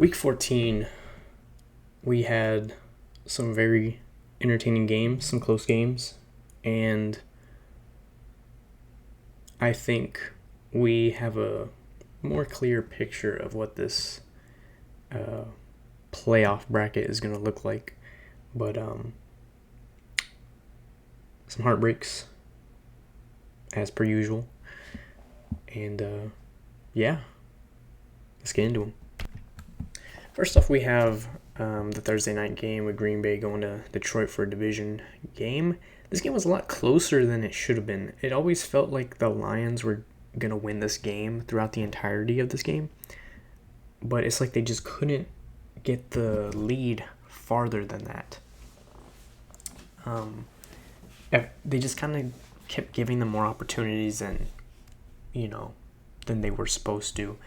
Week 14, we had some very entertaining games, some close games, and I think we have a more clear picture of what this playoff bracket is going to look like. But some heartbreaks, as per usual. And yeah, let's get into them. First off, we have the Thursday night game with Green Bay going to Detroit for a division game. This game was a lot closer than it should have been. It always felt like the Lions were going to win this game throughout the entirety of this game. But it's like they just couldn't get the lead farther than that. They just kind of kept giving them more opportunities than they were supposed to.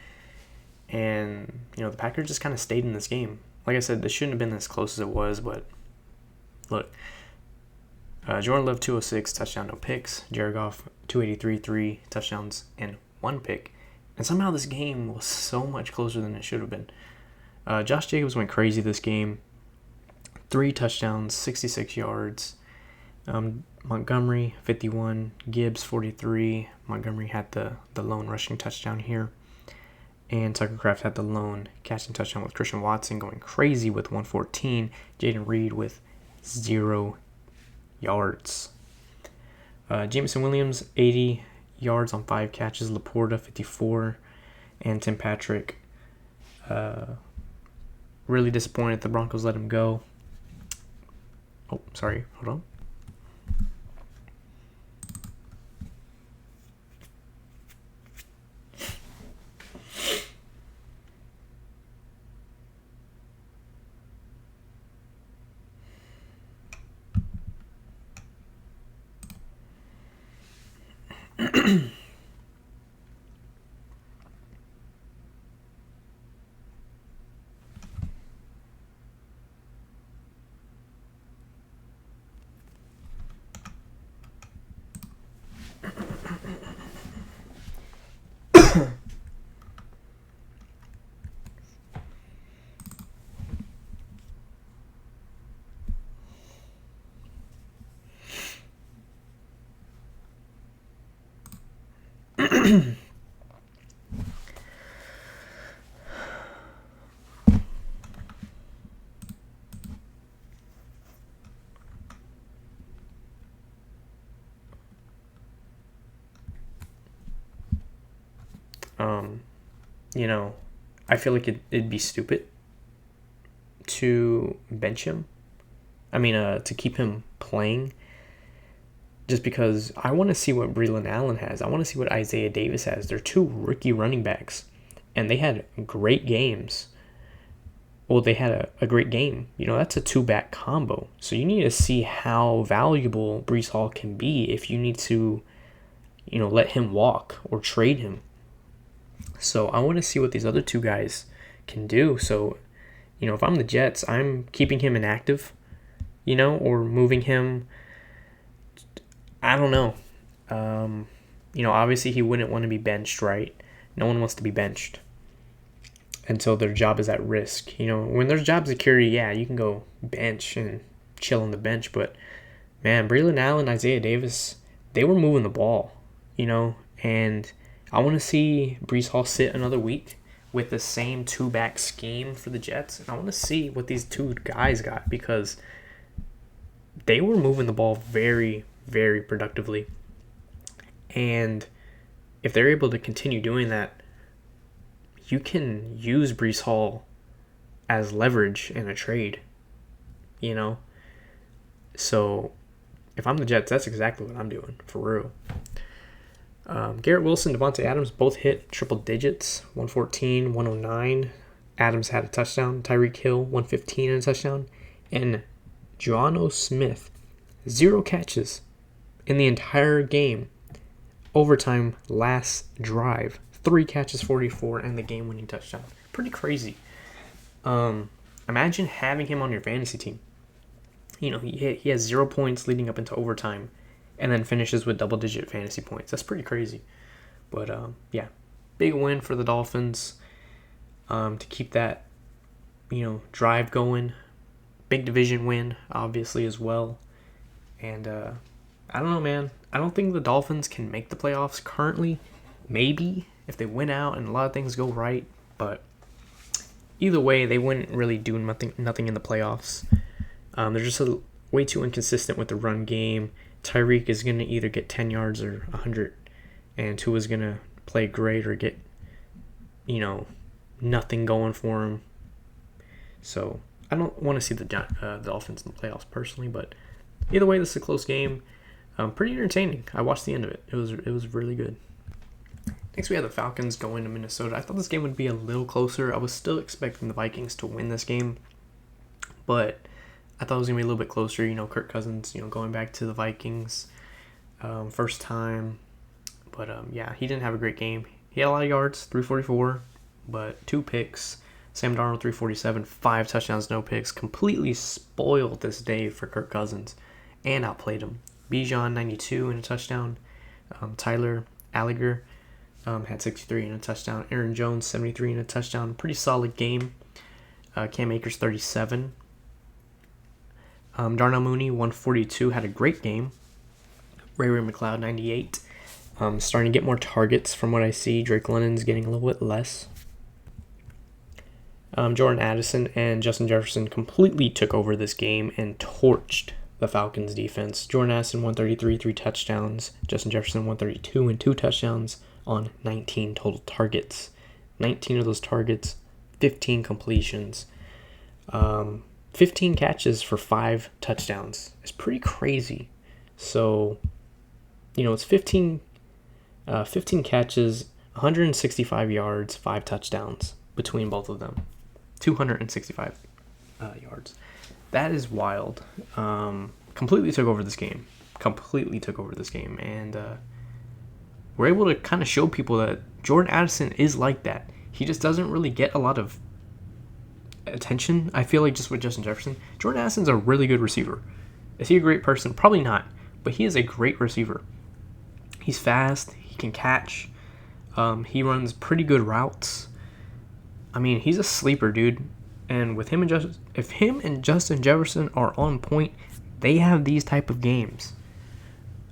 And, the Packers just kind of stayed in this game. Like I said, this shouldn't have been as close as it was, but look. Jordan Love, 206, touchdown, no picks. Jared Goff, 283, 3 touchdowns, and 1 pick. And somehow this game was so much closer than it should have been. Josh Jacobs went crazy this game. 3 touchdowns, 66 yards. Montgomery, 51. Gibbs, 43. Montgomery had the lone rushing touchdown here. And Tucker Kraft had the lone catching touchdown with Christian Watson going crazy with 114. Jaden Reed with 0 yards. Jameson Williams, 80 yards on 5 catches. Laporta, 54. And Tim Patrick, really disappointed the Broncos let him go. Oh, sorry. Hold on. I feel like it'd be stupid to bench him. To keep him playing. Just because I want to see what Breland Allen has. I want to see what Isaiah Davis has. They're 2 rookie running backs. And they had great games. Well, they had a great game. That's a 2-back combo. So you need to see how valuable Breece Hall can be if you need to, let him walk or trade him. So I want to see what these other 2 guys can do. So, if I'm the Jets, I'm keeping him inactive, or moving him. I don't know. Obviously he wouldn't want to be benched, right? No one wants to be benched until their job is at risk. When there's job security, yeah, you can go bench and chill on the bench. But, man, Breland Allen, Isaiah Davis, they were moving the ball, and I want to see Breece Hall sit another week with the same 2-back scheme for the Jets. And I want to see what these 2 guys got because they were moving the ball very, very productively. And if they're able to continue doing that, you can use Breece Hall as leverage in a trade, So if I'm the Jets, that's exactly what I'm doing, for real. Garrett Wilson, Devontae Adams both hit triple digits, 114, 109. Adams had a touchdown. Tyreek Hill, 115 and a touchdown. And Jono Smith, 0 catches in the entire game. Overtime, last drive, 3 catches, 44, and the game-winning touchdown. Pretty crazy. Imagine having him on your fantasy team. He has 0 points leading up into overtime, and then finishes with double-digit fantasy points. That's pretty crazy. But, yeah, big win for the Dolphins to keep that drive going. Big division win, obviously, as well. And I don't know, man. I don't think the Dolphins can make the playoffs currently. Maybe if they win out and a lot of things go right. But either way, they wouldn't really do nothing in the playoffs. They're just way too inconsistent with the run game. Tyreek is going to either get 10 yards or 100. And Tua's going to play great or get, nothing going for him. So I don't want to see the Dolphins in the playoffs personally, but either way, this is a close game. Pretty entertaining. I watched the end of it. It was really good. Next, we have the Falcons going to Minnesota. I thought this game would be a little closer. I was still expecting the Vikings to win this game, but I thought it was going to be a little bit closer. Kirk Cousins, going back to the Vikings, first time. But, he didn't have a great game. He had a lot of yards, 344, but 2 picks. Sam Darnold, 347, 5 touchdowns, no picks. Completely spoiled this day for Kirk Cousins and outplayed him. Bijan, 92 and a touchdown. Tyler Alliger had 63 and a touchdown. Aaron Jones, 73 and a touchdown. Pretty solid game. Cam Akers, 37. Darnell Mooney, 142, had a great game. Ray McLeod, 98. Starting to get more targets from what I see. Drake London's getting a little bit less. Jordan Addison and Justin Jefferson completely took over this game and torched the Falcons defense. Jordan Addison, 133, 3 touchdowns. Justin Jefferson, 132 and 2 touchdowns on 19 total targets. 19 of those targets, 15 completions. 15 catches for 5 touchdowns. It's pretty crazy. So, it's 15 catches, 165 yards, 5 touchdowns between both of them. 265 yards. That is wild. Completely took over this game. And we're able to kind of show people that Jordan Addison is like that. He just doesn't really get a lot of attention, I feel like, just with Justin Jefferson. Jordan Addison's a really good receiver. Is he a great person? Probably not. But he is a great receiver. He's fast. He can catch. He runs pretty good routes. I mean, he's a sleeper, dude. And with if him and Justin Jefferson are on point, they have these type of games.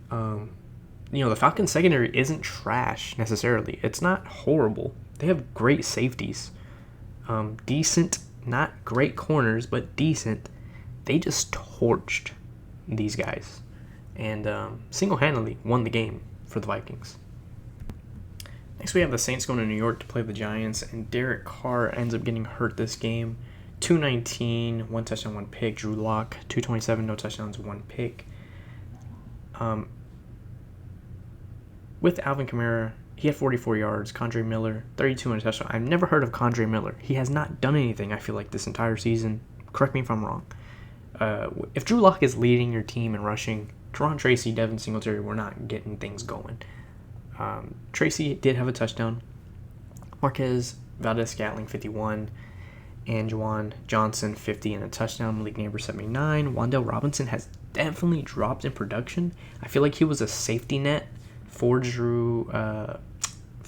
The Falcons secondary isn't trash necessarily. It's not horrible. They have great safeties. Decent, not great corners, but decent. They just torched these guys. And single-handedly won the game for the Vikings. Next, we have the Saints going to New York to play the Giants, and Derek Carr ends up getting hurt this game. 219, 1 touchdown, 1 pick. Drew Lock, 227, no touchdowns, 1 pick. With Alvin Kamara, he had 44 yards. Condre Miller, 32 and a touchdown. I've never heard of Condre Miller. He has not done anything, I feel like, this entire season. Correct me if I'm wrong. If Drew Lock is leading your team in rushing, Teron Tracy, Devin Singletary were not getting things going. Tracy did have a touchdown. Marquez Valdez-Scantling, 51. Anjuan Johnson, 50 and a touchdown. Malik Neighbors, 79. Wan'Dale Robinson has definitely dropped in production. I feel like he was a safety net for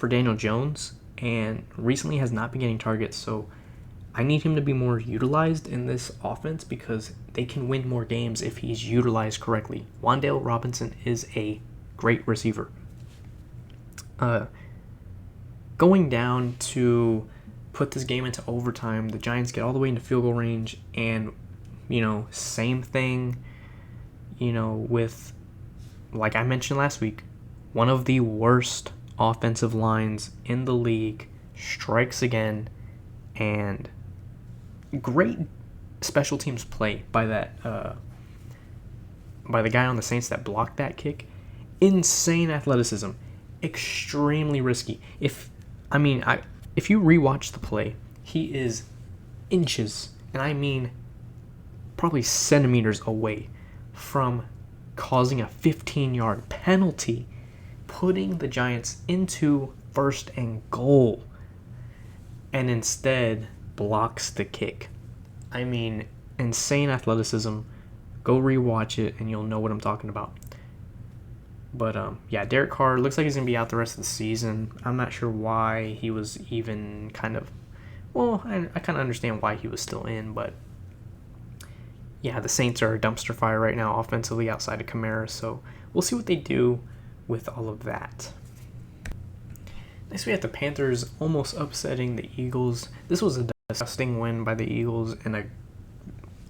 Daniel Jones, and recently has not been getting targets. So I need him to be more utilized in this offense because they can win more games if he's utilized correctly. Wan'Dale Robinson is a great receiver. Going down to put this game into overtime, the Giants get all the way into field goal range, and same thing with, like I mentioned last week, one of the worst offensive lines in the league strikes again, and great special teams play by the guy on the Saints that blocked that kick. Insane athleticism, extremely risky. If you rewatch the play, he is inches, and I mean probably centimeters away from causing a 15-yard penalty, putting the Giants into 1st and goal, and instead blocks the kick. I mean, insane athleticism. Go rewatch it, and you'll know what I'm talking about. But, Derek Carr looks like he's going to be out the rest of the season. I'm not sure why he was even kind of well, I kind of understand why he was still in, but yeah, the Saints are a dumpster fire right now offensively outside of Kamara, so we'll see what they do with all of that. Next, we have the Panthers almost upsetting the Eagles. This was a disgusting win by the Eagles and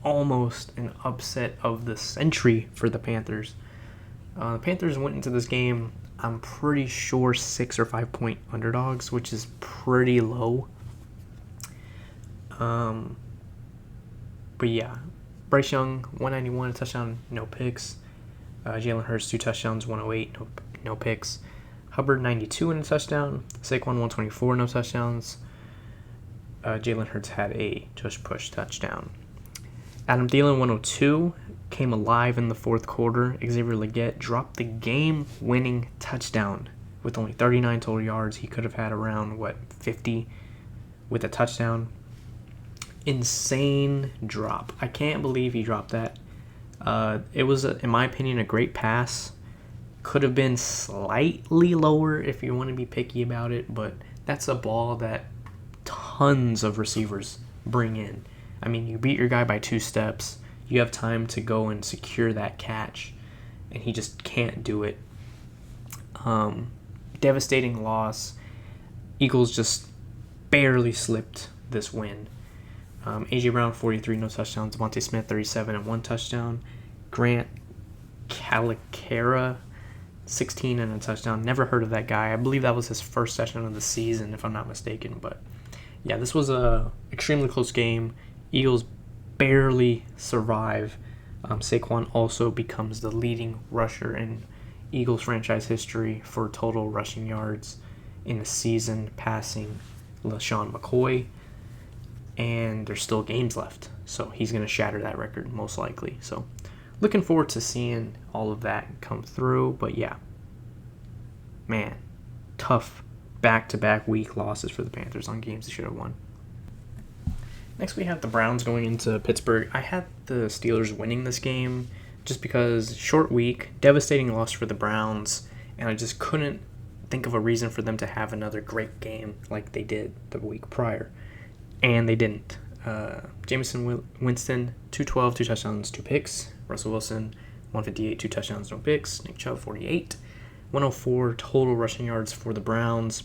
almost an upset of the century for the Panthers. The Panthers went into this game, I'm pretty sure, 6 or 5 point underdogs, which is pretty low. But yeah, Bryce Young, 191, a touchdown, no picks. Jalen Hurts, 2 touchdowns, 108, no picks. Hubbard, 92 and a touchdown. Saquon, 124, no touchdowns. Jalen Hurts had a push touchdown. Adam Thielen, 102, came alive in the fourth quarter. Xavier Legette dropped the game-winning touchdown with only 39 total yards. He could have had around, 50 with a touchdown. Insane drop. I can't believe he dropped that. It was, in my opinion, a great pass. Could have been slightly lower if you want to be picky about it, but that's a ball that tons of receivers bring in. I mean, you beat your guy by 2 steps. You have time to go and secure that catch, and he just can't do it. Devastating loss. Eagles just barely slipped this win. A.J. Brown, 43, no touchdowns. Devontae Smith, 37, and 1 touchdown. Grant Calicara, 16 and a touchdown. Never heard of that guy. I believe that was his first touchdown of the season, if I'm not mistaken. But yeah, this was a extremely close game. Eagles barely survive. Saquon also becomes the leading rusher in Eagles franchise history for total rushing yards in the season, passing LaShawn McCoy. And there's still games left, so he's going to shatter that record most likely. So looking forward to seeing all of that come through. But yeah, man, tough back-to-back week losses for the Panthers on games they should have won. Next, we have the Browns going into Pittsburgh. I had the Steelers winning this game just because short week, devastating loss for the Browns, and I just couldn't think of a reason for them to have another great game like they did the week prior. And they didn't. Jameson Winston, 212, 2 touchdowns, 2 picks. Russell Wilson, 158, 2 touchdowns, no picks. Nick Chubb, 48. 104 total rushing yards for the Browns.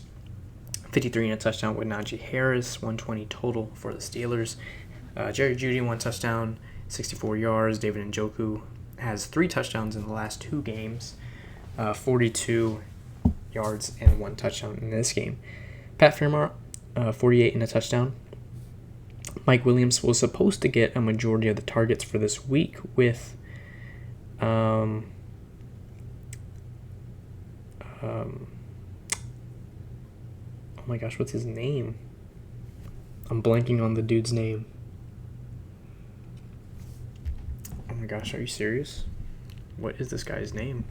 53 and a touchdown with Najee Harris. 120 total for the Steelers. Jerry Jeudy, 1 touchdown, 64 yards. David Njoku has 3 touchdowns in the last 2 games. 42 yards and 1 touchdown in this game. Pat Fairmont, 48 and a touchdown. Mike Williams was supposed to get a majority of the targets for this week with oh my gosh, what's his name? I'm blanking on the dude's name. Oh my gosh, are you serious? What is this guy's name?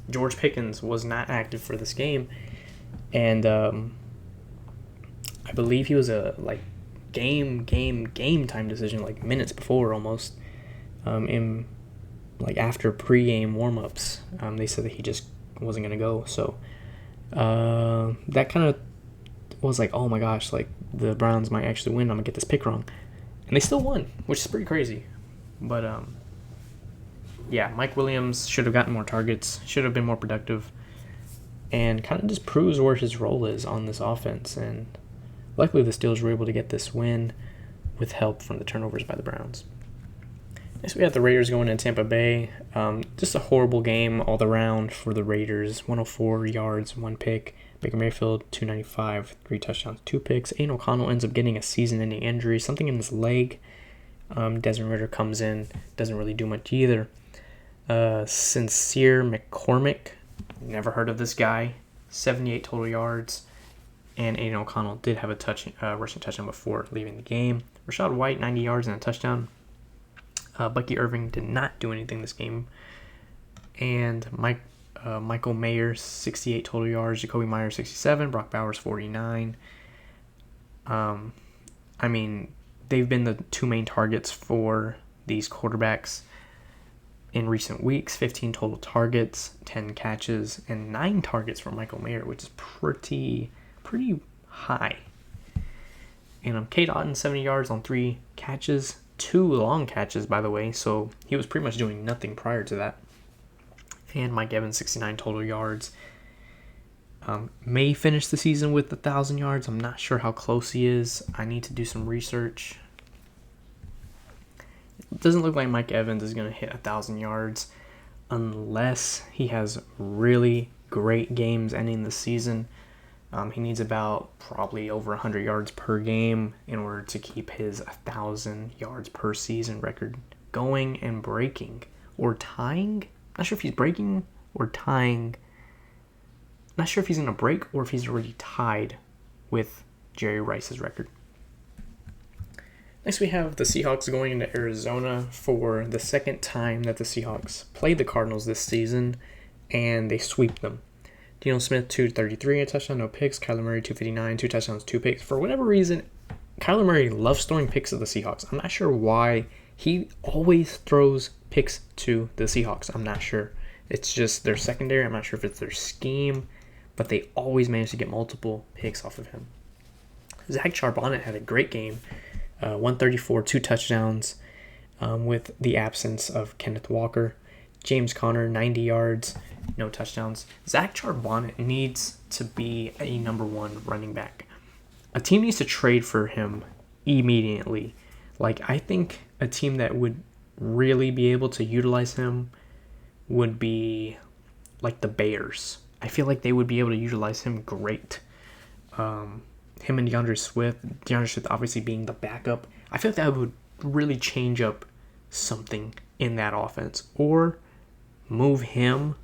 George Pickens was not active for this game, and I believe he was a game time decision, minutes before almost. In after pregame warm-ups, they said that he just wasn't gonna go. So that kind of was oh my gosh, the Browns might actually win. I'm gonna get this pick wrong, and they still won, which is pretty crazy. But yeah, Mike Williams should have gotten more targets, should have been more productive, and kind of just proves where his role is on this offense. And luckily, the Steelers were able to get this win with help from the turnovers by the Browns. Next, we have the Raiders going in Tampa Bay. Just a horrible game all around for the Raiders. 104 yards, 1 pick. Baker Mayfield, 295, 3 touchdowns, 2 picks. Aiden O'Connell ends up getting a season-ending injury, something in his leg. Desmond Ridder comes in, doesn't really do much either. Sincere McCormick, never heard of this guy. 78 total yards. And Aiden O'Connell did have a rushing touchdown before leaving the game. Rashad White, 90 yards and a touchdown. Bucky Irving did not do anything this game. And Michael Mayer, 68 total yards. Jacoby Myers, 67. Brock Bowers, 49. I mean, they've been the 2 main targets for these quarterbacks in recent weeks. 15 total targets, 10 catches, and 9 targets for Michael Mayer, which is pretty high. And Cade Otton, 70 yards on 3 catches, 2 long catches, by the way, so he was pretty much doing nothing prior to that. And Mike Evans, 69 total yards. May finish the season with 1,000 yards. I'm not sure how close he is. I need to do some research. It doesn't look like Mike Evans is going to hit 1,000 yards unless he has really great games ending the season. He needs about probably over 100 yards per game in order to keep his 1,000 yards per season record going and breaking or tying. Not sure if he's breaking or tying. Not sure if he's going to break or if he's already tied with Jerry Rice's record. Next, we have the Seahawks going into Arizona for the second time that the Seahawks played the Cardinals this season, and they sweep them. Dino Smith, 233, a touchdown, no picks. Kyler Murray, 259, 2 touchdowns, 2 picks. For whatever reason, Kyler Murray loves throwing picks at the Seahawks. I'm not sure why. He always throws picks to the Seahawks. I'm not sure. It's just their secondary. I'm not sure if it's their scheme, but they always manage to get multiple picks off of him. Zach Charbonnet had a great game. 134, 2 touchdowns with the absence of Kenneth Walker. James Conner, 90 yards, no touchdowns. Zach Charbonnet needs to be a number 1 running back. A team needs to trade for him immediately. I think a team that would really be able to utilize him would be the Bears. I feel like they would be able to utilize him great. Him and DeAndre Swift obviously being the backup. I feel like that would really change up something in that offense. Or move him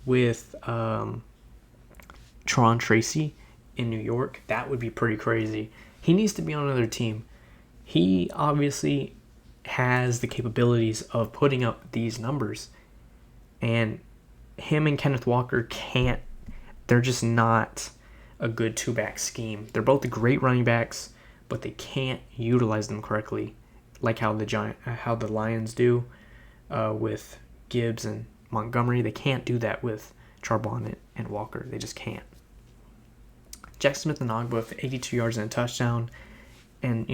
with Tron Tracy in New York. That would be pretty crazy. He needs to be on another team. He obviously has the capabilities of putting up these numbers. And him and Kenneth Walker can't. They're just not a good 2-back scheme. They're both great running backs, but they can't utilize them correctly, like how the Lions do with Gibbs and Montgomery. They can't do that with Charbonnet and Walker. They just can't. Jack Smith and Ogba, 82 yards and a touchdown. And,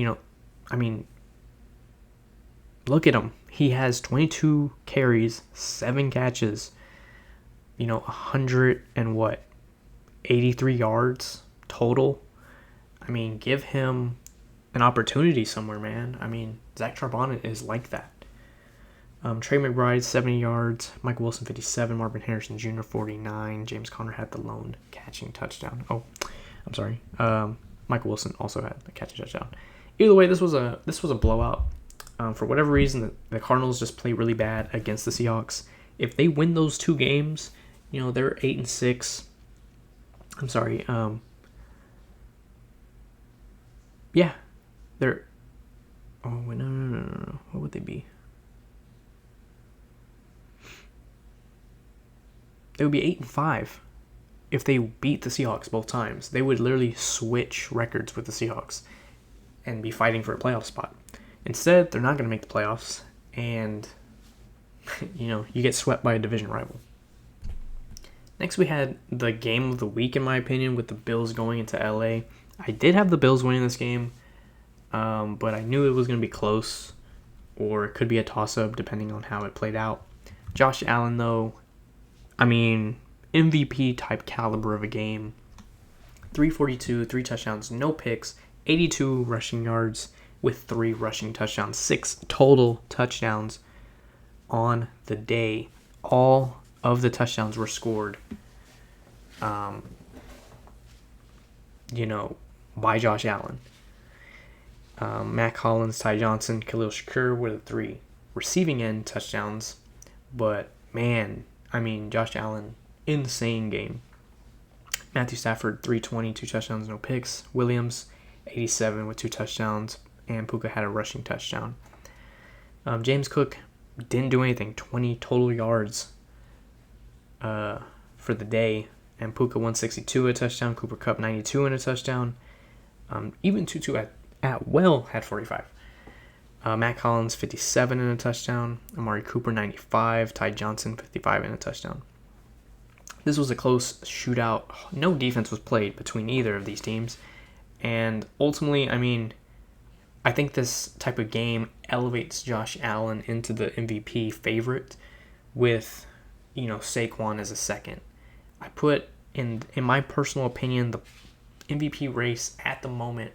look at him. He has 22 carries, 7 catches, 83 yards total. Give him an opportunity somewhere, man. Zach Charbonnet is like that. Trey McBride, 70 yards. Michael Wilson, 57. Marvin Harrison Jr., 49. James Conner had the lone catching touchdown. Oh, I'm sorry. Michael Wilson also had the catching touchdown. Either way, this was a blowout. For whatever reason, the Cardinals just play really bad against the Seahawks. If they win those 2 games, they're 8-6. I'm sorry. Yeah, they're. Oh wait, no. What would they be? They would be 8-5 if they beat the Seahawks both times. They would literally switch records with the Seahawks and be fighting for a playoff spot. Instead, they're not going to make the playoffs, and you get swept by a division rival. Next, we had the game of the week, in my opinion, with the Bills going into LA. I did have the Bills winning this game, but I knew it was going to be close, or it could be a toss-up depending on how it played out. Josh Allen, though, MVP-type caliber of a game. 342, 3 touchdowns, no picks, 82 rushing yards with 3 rushing touchdowns, 6 total touchdowns on the day. All of the touchdowns were scored, by Josh Allen. Matt Collins, Ty Johnson, Khalil Shakur were the 3 receiving end touchdowns. But, man, Josh Allen, insane game. Matthew Stafford, 320, 2 touchdowns, no picks. Williams, 87 with 2 touchdowns. And Puka had a rushing touchdown. James Cook didn't do anything. 20 total yards for the day. And Puka 162 a touchdown. Cooper Kupp 92 and a touchdown. Even Tutu Atwell had 45. Matt Collins, 57 and a touchdown. Amari Cooper, 95. Ty Johnson, 55 and a touchdown. This was a close shootout. No defense was played between either of these teams. And ultimately, I think this type of game elevates Josh Allen into the MVP favorite with, Saquon as a second. I put, in my personal opinion, the MVP race at the moment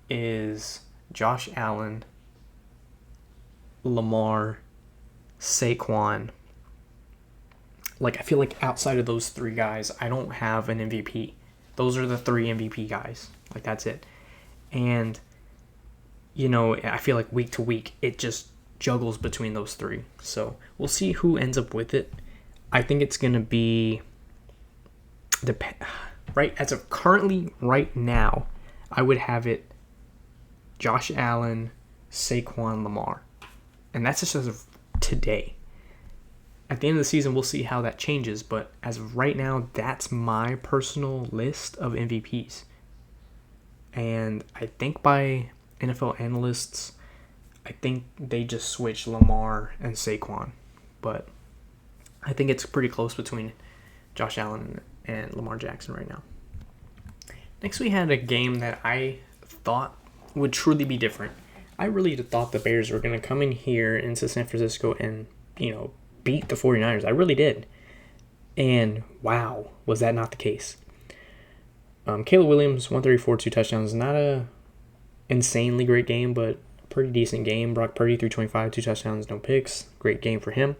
is Josh Allen, Lamar, Saquon. I feel like outside of those three guys, I don't have an MVP. Those are the three MVP guys. That's it. And, I feel like week to week, it just juggles between those three. So we'll see who ends up with it. I think it's going to be, as of currently right now, I would have it Josh Allen, Saquon, Lamar. And that's just as of today. At the end of the season, we'll see how that changes. But as of right now, that's my personal list of MVPs. And I think by NFL analysts, I think they just switch Lamar and Saquon. But I think it's pretty close between Josh Allen and Lamar Jackson right now. Next, we had a game that I thought would truly be different. I really thought the Bears were going to come in here into San Francisco and, beat the 49ers. I really did. And wow, was that not the case. Caleb Williams, 134, 2 touchdowns. Not a insanely great game, but a pretty decent game. Brock Purdy, 325, 2 touchdowns, no picks. Great game for him.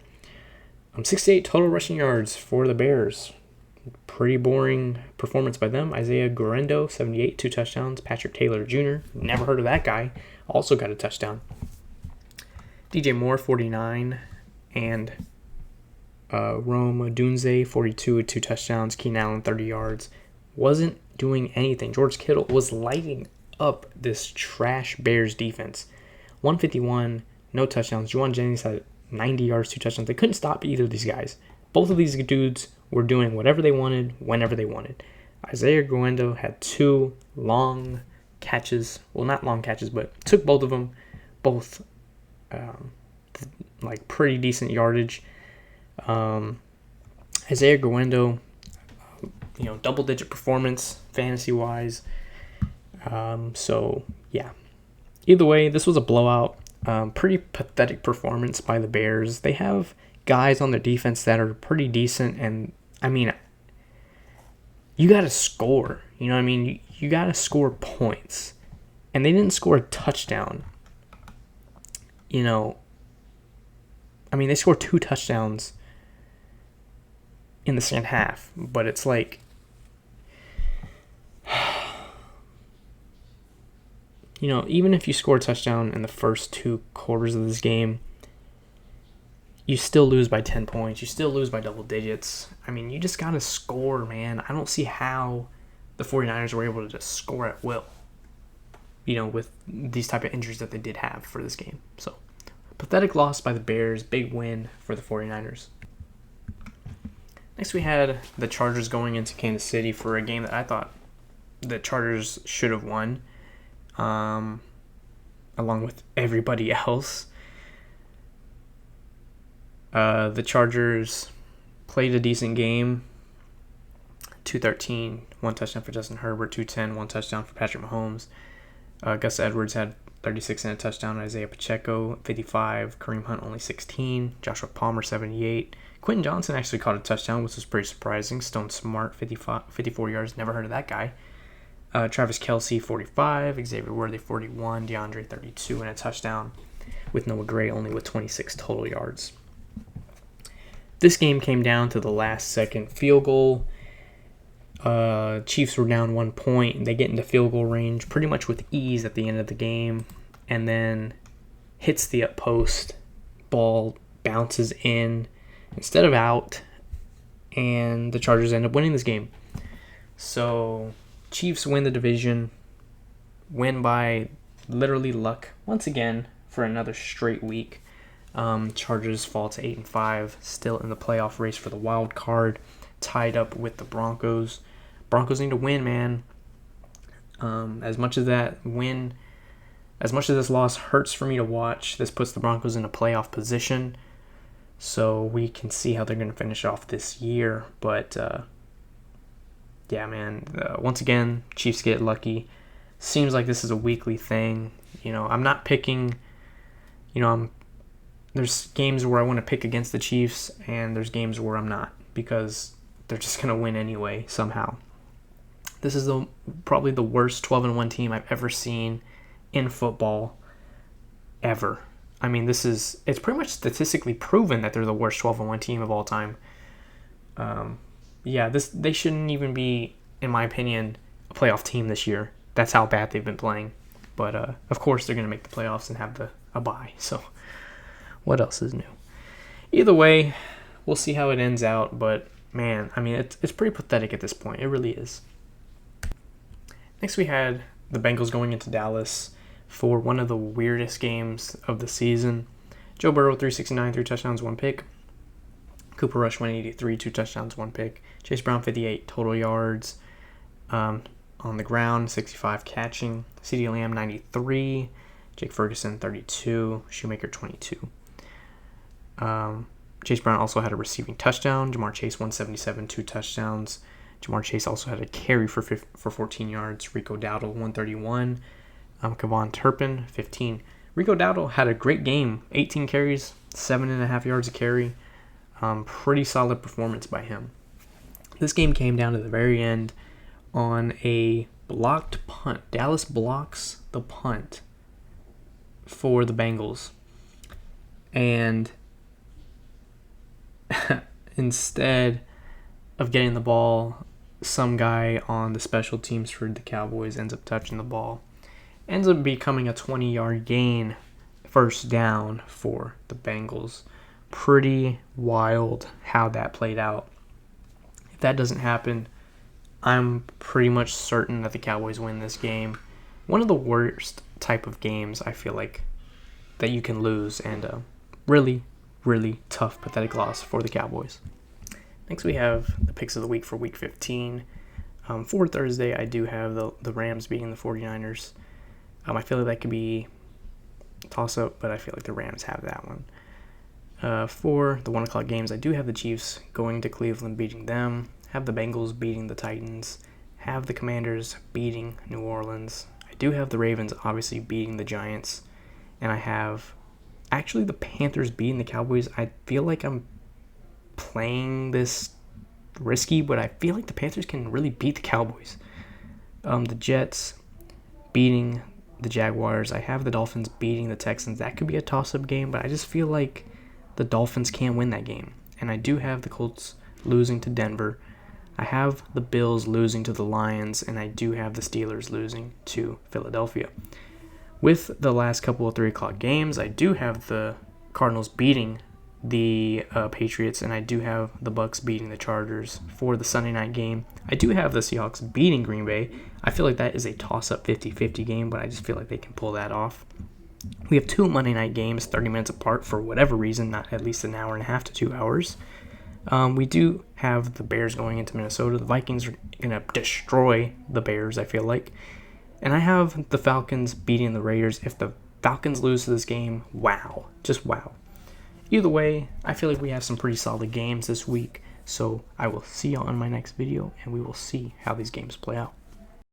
68 total rushing yards for the Bears. Pretty boring performance by them. Isaiah Guerrero, 78, 2 touchdowns. Patrick Taylor Jr., never heard of that guy, also got a touchdown. DJ Moore, 49, and Rome Odunze, 42, 2 touchdowns. Keenan Allen, 30 yards. Wasn't doing anything. George Kittle was lighting up this trash Bears defense. 151, no touchdowns. Juwan Jennings had 90 yards, 2 touchdowns. They couldn't stop either of these guys. Both of these dudes were doing whatever they wanted, whenever they wanted. Isaiah Guerrero had 2 long catches. Well, not long catches, but took both of them. Both pretty decent yardage. Isaiah Guerrero, double-digit performance fantasy-wise. So, yeah. Either way, this was a blowout. Pretty pathetic performance by the Bears. They have guys on their defense that are pretty decent, and, you got to score. You got to score points. And they didn't score a touchdown. They scored 2 touchdowns in the second half, but it's even if you score a touchdown in the first 2 quarters of this game, you still lose by 10 points. You still lose by double digits. You just got to score, man. I don't see how the 49ers were able to just score at will, with these type of injuries that they did have for this game. So, pathetic loss by the Bears. Big win for the 49ers. Next, we had the Chargers going into Kansas City for a game that I thought the Chargers should have won, along with everybody else. The Chargers played a decent game. 213, 1 touchdown for Justin Herbert, 210, 1 touchdown for Patrick Mahomes. Gus Edwards had 36 and a touchdown. Isaiah Pacheco, 55. Kareem Hunt, only 16. Joshua Palmer, 78. Quentin Johnson actually caught a touchdown, which was pretty surprising. Stone Smart, 54 yards. Never heard of that guy. Travis Kelce, 45. Xavier Worthy, 41. DeAndre, 32 and a touchdown. With Noah Gray only with 26 total yards. This game came down to the last second field goal. Chiefs were down 1 point. They get into field goal range pretty much with ease at the end of the game. And then hits the up post. Ball bounces in instead of out. And the Chargers end up winning this game. So, Chiefs win the division. Win by literally luck once again for another straight week. Chargers fall to 8-5, still in the playoff race for the wild card, tied up with the as much as this loss hurts for me to watch, this puts the Broncos in a playoff position. So we can see how they're going to finish off this year. But, yeah, man, once again, Chiefs get lucky. Seems like this is a weekly thing. I'm not picking, there's games where I want to pick against the Chiefs, and there's games where I'm not, because they're just going to win anyway, somehow. This is probably the worst 12-1 team I've ever seen in football, ever. I mean, it's pretty much statistically proven that they're the worst 12-1 team of all time. They shouldn't even be, in my opinion, a playoff team this year. That's how bad they've been playing. But, of course, they're going to make the playoffs and have a bye. So, what else is new? Either way, we'll see how it ends out. But, man, I mean, it's pretty pathetic at this point. It really is. Next, we had the Bengals going into Dallas for one of the weirdest games of the season. Joe Burrow, 369, 3 touchdowns, 1 pick. Cooper Rush, 183, 2 touchdowns, 1 pick. Chase Brown, 58 total yards on the ground, 65 catching. CeeDee Lamb, 93. Jake Ferguson, 32. Shoemaker, 22. Chase Brown also had a receiving touchdown. Jamar Chase, 177, 2 touchdowns. Jamar Chase also had a carry for 14 yards. Rico Dowdle, 131. Kevon Turpin, 15. Rico Dowdle had a great game. 18 carries, 7.5 yards a carry. Pretty solid performance by him. This game came down to the very end on a blocked punt. Dallas blocks the punt for the Bengals. And instead of getting the ball, some guy on the special teams for the Cowboys ends up touching the ball. Ends up becoming a 20-yard gain, first down for the Bengals. Pretty wild how that played out. If that doesn't happen, I'm pretty much certain that the Cowboys win this game. One of the worst type of games, I feel like, that you can lose, and a really, really tough, pathetic loss for the Cowboys. Next, we have the picks of the week for Week 15. For Thursday, I do have the Rams beating the 49ers. I feel like that could be a toss-up, but I feel like the Rams have that one. For the 1 o'clock games, I do have the Chiefs going to Cleveland, beating them. Have the Bengals beating the Titans. Have the Commanders beating New Orleans. I do have the Ravens obviously beating the Giants. And I have actually the Panthers beating the Cowboys. I feel like I'm playing this risky, but I feel like the Panthers can really beat the Cowboys. The Jets beating the Jaguars. I have the Dolphins beating the Texans. That could be a toss-up game, but I just feel like the Dolphins can't win that game. And I do have the Colts losing to Denver. I have the Bills losing to the Lions, and I do have the Steelers losing to Philadelphia. With the last couple of 3 o'clock games, I do have the Cardinals beating the Patriots, and I do have the Bucs beating the Chargers. For the Sunday night game, I do have the Seahawks beating Green Bay. I feel like that is a toss-up 50-50 game, but I just feel like they can pull that off. We have 2 Monday night games 30 minutes apart for whatever reason, not at least an hour and a half to 2 hours. We do have the Bears going into Minnesota. The Vikings are going to destroy the Bears, I feel like. And I have the Falcons beating the Raiders. If the Falcons lose to this game, wow. Just wow. Either way, I feel like we have some pretty solid games this week. So I will see you on my next video, and we will see how these games play out.